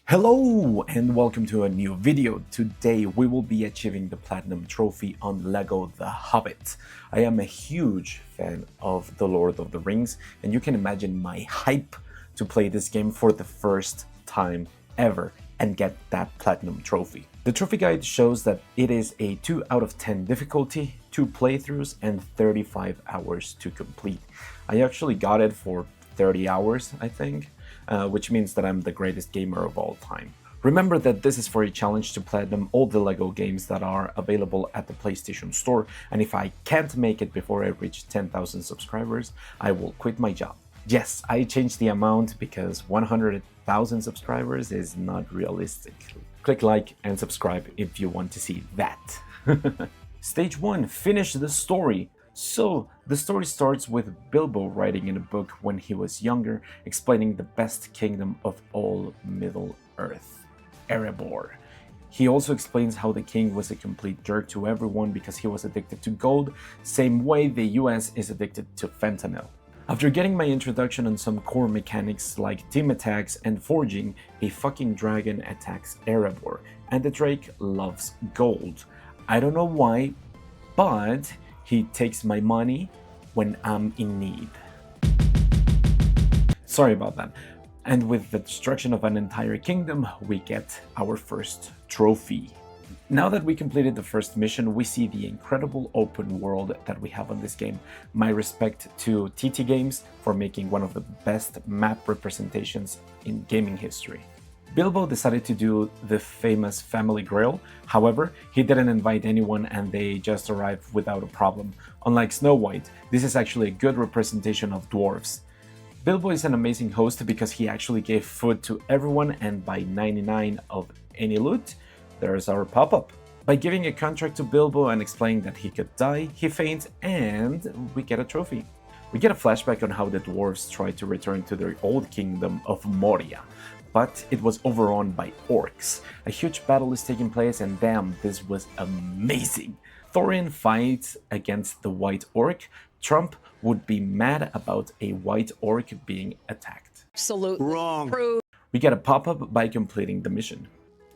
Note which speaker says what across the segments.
Speaker 1: Hello and welcome to a new video. Today we will be achieving the Platinum Trophy on LEGO The Hobbit. I am a huge fan of The Lord of the Rings, and you can imagine my hype to play this game for the first time ever and get that Platinum Trophy. The trophy guide shows that it is a 2 out of 10 difficulty, 2 playthroughs and 35 hours to complete. I actually got it for 30 hours, I think. Which means that I'm the greatest gamer of all time. Remember that this is for a challenge to platinum all the LEGO games that are available at the PlayStation Store, and if I can't make it before I reach 10,000 subscribers, I will quit my job. Yes, I changed the amount because 100,000 subscribers is not realistic. Click like and subscribe if you want to see that. Stage 1, finish the story. So, the story starts with Bilbo writing in a book when he was younger, explaining the best kingdom of all Middle-earth, Erebor. He also explains how the king was a complete jerk to everyone because he was addicted to gold, same way the US is addicted to fentanyl. After getting my introduction on some core mechanics like team attacks and forging, a fucking dragon attacks Erebor, and the Drake loves gold. I don't know why, but he takes my money when I'm in need. Sorry about that. And with the destruction of an entire kingdom, we get our first trophy. Now that we completed the first mission, we see the incredible open world that we have on this game. My respect to TT Games for making one of the best map representations in gaming history. Bilbo decided to do the famous family grill. However, he didn't invite anyone and they just arrived without a problem. Unlike Snow White, this is actually a good representation of dwarves. Bilbo is an amazing host because he actually gave food to everyone, and by 99 of any loot, there's our pop-up. By giving a contract to Bilbo and explaining that he could die, he faints and we get a trophy. We get a flashback on how the dwarves tried to return to their old kingdom of Moria, but it was overrun by orcs. A huge battle is taking place and damn, this was amazing. Thorin fights against the white orc. Trump would be mad about a white orc being attacked.
Speaker 2: Absolutely
Speaker 3: Wrong.
Speaker 2: true.
Speaker 1: We get a pop-up by completing the mission.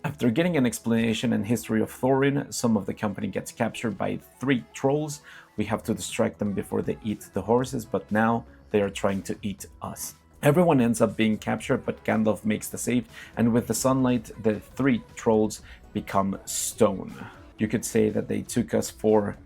Speaker 1: After getting an explanation and history of Thorin, some of the company gets captured by 3 trolls. We have to distract them before they eat the horses, but now they are trying to eat us. Everyone ends up being captured, but Gandalf makes the save, and with the sunlight, the 3 trolls become stone. You could say that they took us for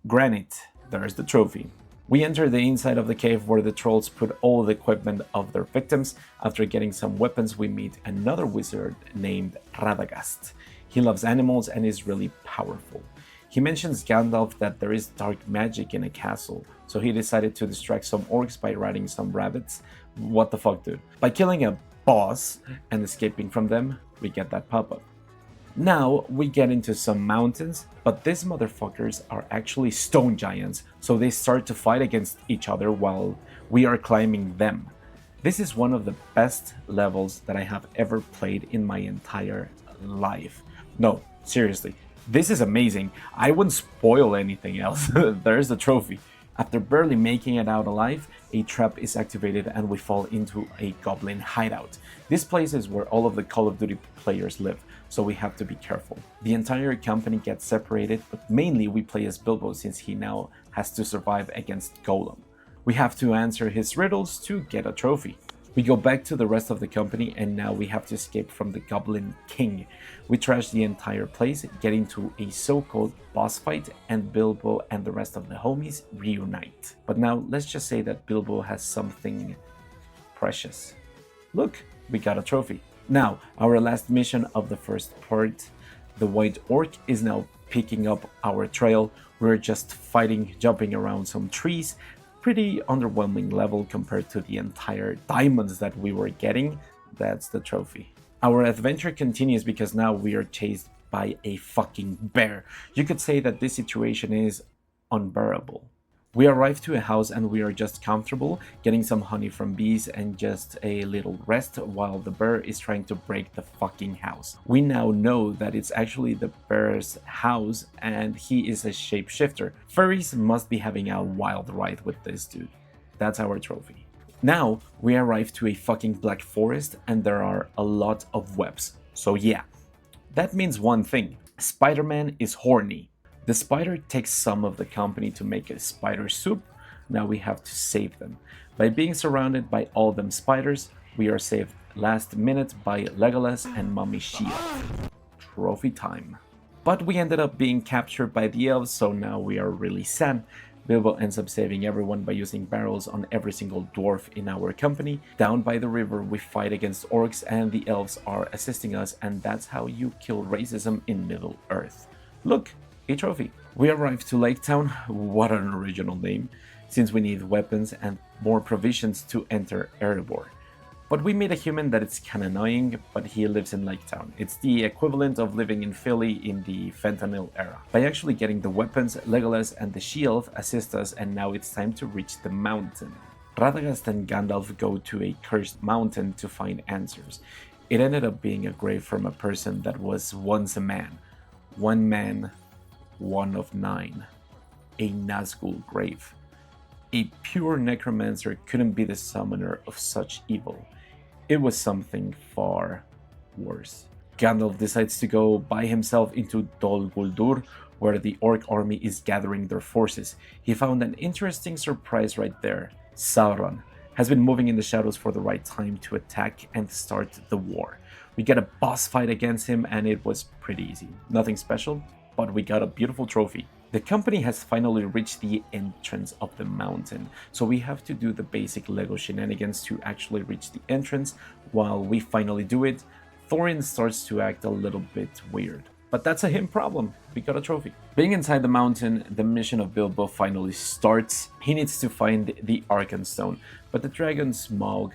Speaker 1: granite. There's the trophy. We enter the inside of the cave where the trolls put all the equipment of their victims. After getting some weapons, we meet another wizard named Radagast. He loves animals and is really powerful. He mentions Gandalf that there is dark magic in a castle, so he decided to distract some orcs by riding some rabbits. What the fuck, dude? By killing a boss and escaping from them, we get that pop-up. Now we get into some mountains, but these motherfuckers are actually stone giants, so they start to fight against each other while we are climbing them. This is one of the best levels that I have ever played in my entire life. No, seriously, this is amazing. I wouldn't spoil anything else. There's the trophy. After barely making it out alive, a trap is activated and we fall into a goblin hideout. This place is where all of the Call of Duty players live, so we have to be careful. The entire company gets separated, but mainly we play as Bilbo since he now has to survive against Gollum. We have to answer his riddles to get a trophy. We go back to the rest of the company and now we have to escape from the Goblin King. We trash the entire place, get into a so-called boss fight, and Bilbo and the rest of the homies reunite. But now let's just say that Bilbo has something precious. Look, we got a trophy. Now, our last mission of the first part, the white orc is now picking up our trail. We're just fighting, jumping around some trees. Pretty underwhelming level compared to the entire diamonds that we were getting. That's the trophy. Our adventure continues because now we are chased by a fucking bear. You could say that this situation is unbearable. We arrive to a house and we are just comfortable, getting some honey from bees and just a little rest while the bear is trying to break the fucking house. We now know that it's actually the bear's house and he is a shapeshifter. Furries must be having a wild ride with this dude. That's our trophy. Now we arrive to a fucking black forest and there are a lot of webs. So yeah, that means one thing. Spider-Man is horny. The spider takes some of the company to make a spider soup. Now we have to save them. By being surrounded by all them spiders, we are saved last minute by Legolas and Mommy Shield. Trophy time. But we ended up being captured by the elves, so now we are really sad. Bilbo ends up saving everyone by using barrels on every single dwarf in our company. Down by the river we fight against orcs and the elves are assisting us, and that's how you kill racism in Middle Earth. Look, a trophy. We arrived to Lake Town. What an original name, since we need weapons and more provisions to enter Erebor. But we meet a human that it's kinda annoying, but he lives in Lake Town. It's the equivalent of living in Philly in the fentanyl era. By actually getting the weapons, Legolas and the Shield assist us, and now it's time to reach the mountain. Radagast and Gandalf go to a cursed mountain to find answers. It ended up being a grave from a person that was once a man. One man, one of nine. A Nazgul grave. A pure necromancer couldn't be the summoner of such evil. It was something far worse. Gandalf decides to go by himself into Dol Guldur, where the orc army is gathering their forces. He found an interesting surprise right there. Sauron has been moving in the shadows for the right time to attack and start the war. We get a boss fight against him and it was pretty easy. Nothing special, but we got a beautiful trophy. The company has finally reached the entrance of the mountain, so we have to do the basic Lego shenanigans to actually reach the entrance. While we finally do it, Thorin starts to act a little bit weird. But that's a him problem, we got a trophy. Being inside the mountain, the mission of Bilbo finally starts. He needs to find the Arkenstone, but the dragon Smaug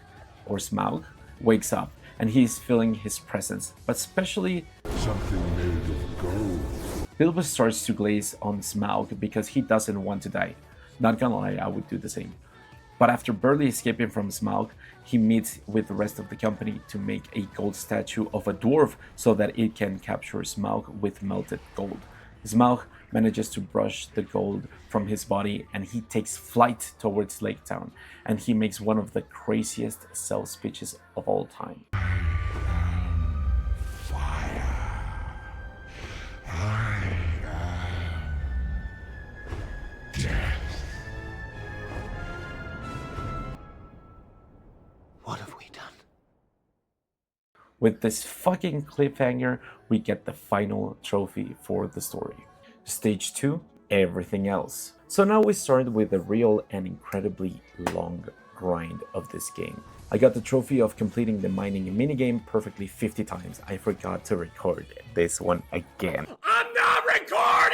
Speaker 1: wakes up and he's feeling his presence, but especially
Speaker 2: something made of gold.
Speaker 1: Bilbo starts to glaze on Smaug because he doesn't want to die. Not gonna lie, I would do the same. But after barely escaping from Smaug, he meets with the rest of the company to make a gold statue of a dwarf so that it can capture Smaug with melted gold. Smaug manages to brush the gold from his body and he takes flight towards Lake Town, and he makes one of the craziest sales pitches of all time.
Speaker 3: What have we done?
Speaker 1: With this fucking cliffhanger, we get the final trophy for the story. Stage 2, everything else. So now we start with the real and incredibly long grind of this game. I got the trophy of completing the mining minigame perfectly 50 times. I forgot to record this one again. I'm not recording!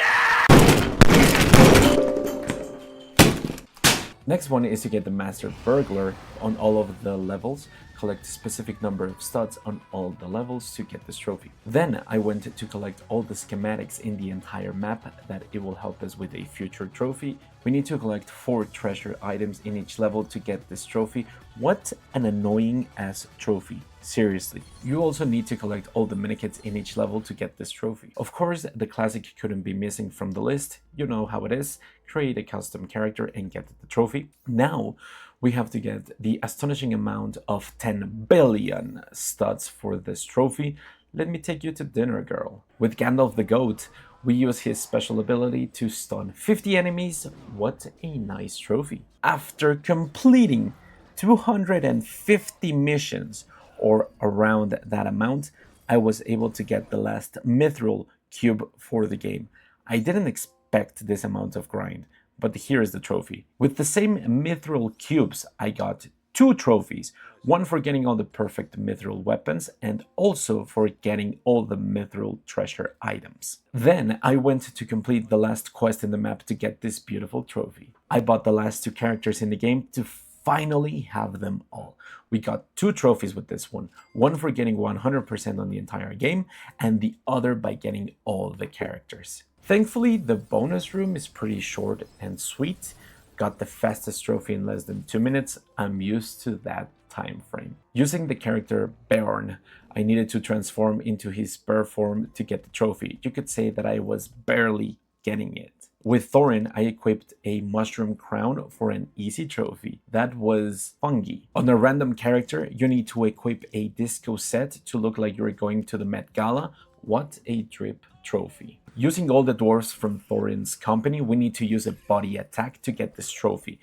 Speaker 1: Next one is to get the Master Burglar on all of the levels, collect a specific number of studs on all the levels to get this trophy. Then I went to collect all the schematics in the entire map that it will help us with a future trophy. We need to collect 4 treasure items in each level to get this trophy. What an annoying ass trophy. Seriously. You also need to collect all the minikits in each level to get this trophy. Of course, the classic couldn't be missing from the list. You know how it is. Create a custom character and get the trophy. Now, we have to get the astonishing amount of 10 billion studs for this trophy. Let me take you to dinner, girl. With Gandalf the Goat, we use his special ability to stun 50 enemies. What a nice trophy. After completing 250 missions, or around that amount, I was able to get the last mithril cube for the game. I didn't expect this amount of grind, but here is the trophy. With the same mithril cubes, I got 2 trophies, one for getting all the perfect mithril weapons and also for getting all the mithril treasure items. Then I went to complete the last quest in the map to get this beautiful trophy. I bought the last 2 characters in the game to finally have them all. We got 2 trophies with this one for getting 100% on the entire game and the other by getting all the characters. Thankfully, the bonus room is pretty short and sweet. Got the fastest trophy in less than 2 minutes. I'm used to that time frame. Using the character Beorn, I needed to transform into his bear form to get the trophy. You could say that I was barely getting it. With Thorin, I equipped a mushroom crown for an easy trophy. That was fungi. On a random character, you need to equip a disco set to look like you're going to the Met Gala. What a drip trophy. Using all the dwarves from Thorin's company, we need to use a body attack to get this trophy.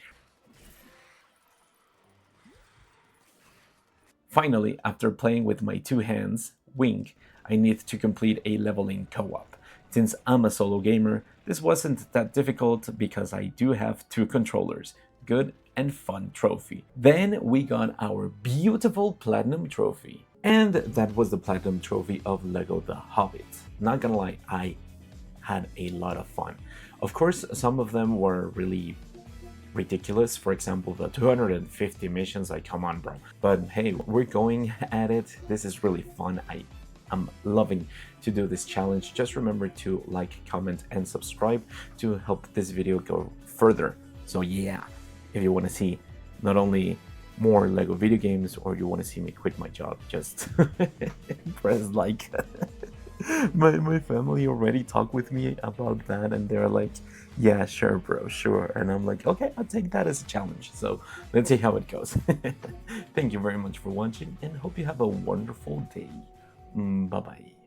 Speaker 1: Finally, after playing with my two hands, Wing, I need to complete a level in co-op. Since I'm a solo gamer, this wasn't that difficult because I do have two controllers. Good and fun trophy. Then we got our beautiful platinum trophy. And that was the platinum trophy of LEGO The Hobbit. Not gonna lie, I had a lot of fun. Of course, some of them were really ridiculous. For example, the 250 missions, like, come on, bro. But hey, we're going at it. This is really fun. I'm loving to do this challenge. Just remember to like, comment, and subscribe to help this video go further. So yeah, if you want to see not only more LEGO video games, or you want to see me quit my job, just press like. My family already talked with me about that, and they're like, yeah, sure, bro, sure. And I'm like, okay, I'll take that as a challenge. So let's see how it goes. Thank you very much for watching, and hope you have a wonderful day. Bye-bye.